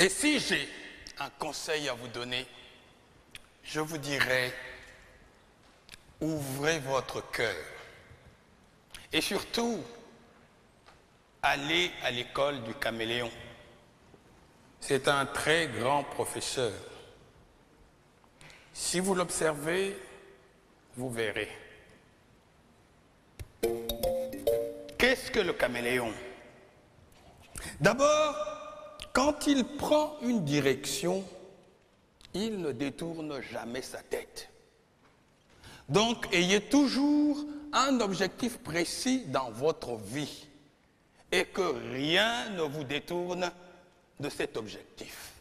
Et si j'ai un conseil à vous donner, je vous dirais, ouvrez votre cœur. Et surtout, allez à l'école du caméléon. C'est un très grand professeur. Si vous l'observez, vous verrez. Qu'est-ce que le caméléon? D'abord, quand il prend une direction, il ne détourne jamais sa tête. Donc, ayez toujours un objectif précis dans votre vie et que rien ne vous détourne de cet objectif.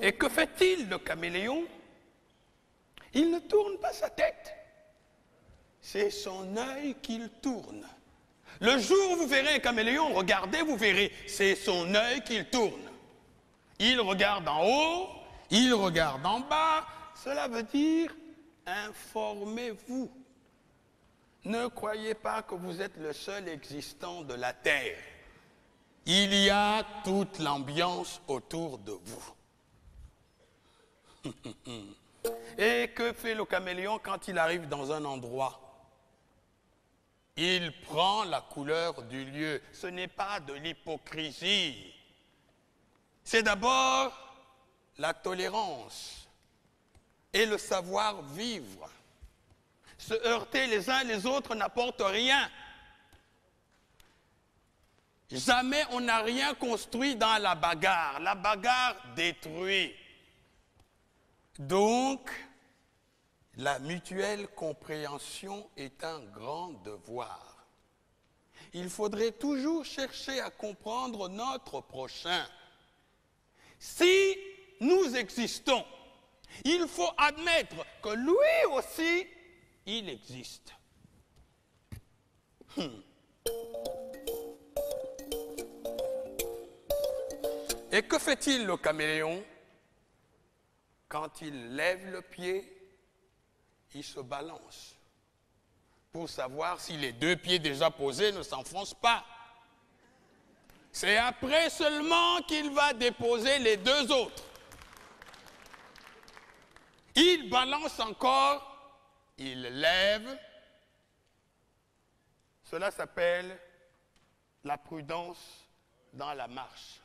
Et que fait-il, le caméléon? Il ne tourne pas sa tête. C'est son œil qu'il tourne. Le jour où vous verrez un caméléon, regardez, vous verrez, c'est son œil qu'il tourne. Il regarde en haut, il regarde en bas. Cela veut dire, informez-vous. Ne croyez pas que vous êtes le seul existant de la Terre. Il y a toute l'ambiance autour de vous. Et que fait le caméléon quand il arrive dans un endroit? Il prend la couleur du lieu. Ce n'est pas de l'hypocrisie. C'est d'abord la tolérance et le savoir-vivre. Se heurter les uns les autres n'apporte rien. Jamais on n'a rien construit dans la bagarre. La bagarre détruit. Donc, la mutuelle compréhension est un grand devoir. Il faudrait toujours chercher à comprendre notre prochain. Si nous existons, il faut admettre que lui aussi, il existe. Et que fait-il, le caméléon? Quand il lève le pied, il se balance pour savoir si les deux pieds déjà posés ne s'enfoncent pas. C'est après seulement qu'il va déposer les deux autres. Il balance encore, il lève. Cela s'appelle la prudence dans la marche.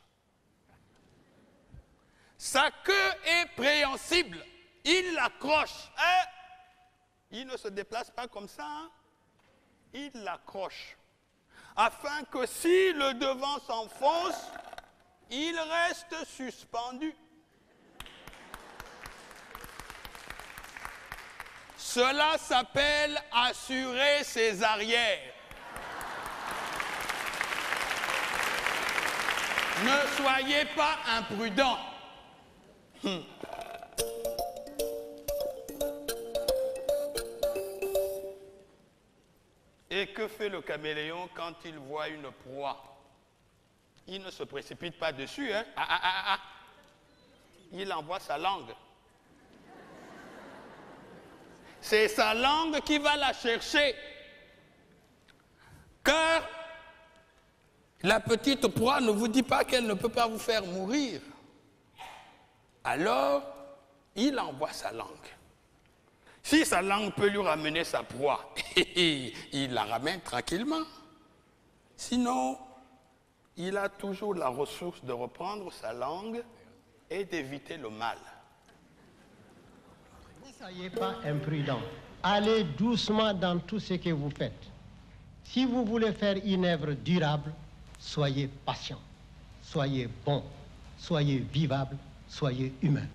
Sa queue est préhensible. Il l'accroche. Il ne se déplace pas comme ça. Il l'accroche. Afin que si le devant s'enfonce, il reste suspendu. Cela s'appelle assurer ses arrières. Ne soyez pas imprudents. Et que fait le caméléon quand il voit une proie? Il ne se précipite pas dessus, hein? Il envoie sa langue. C'est sa langue qui va la chercher. Car la petite proie ne vous dit pas qu'elle ne peut pas vous faire mourir. Alors, il envoie sa langue. Si sa langue peut lui ramener sa proie, il la ramène tranquillement. Sinon, il a toujours la ressource de reprendre sa langue et d'éviter le mal. Ne soyez pas imprudent. Allez doucement dans tout ce que vous faites. Si vous voulez faire une œuvre durable, soyez patient, soyez bon, soyez vivable, soyez humain.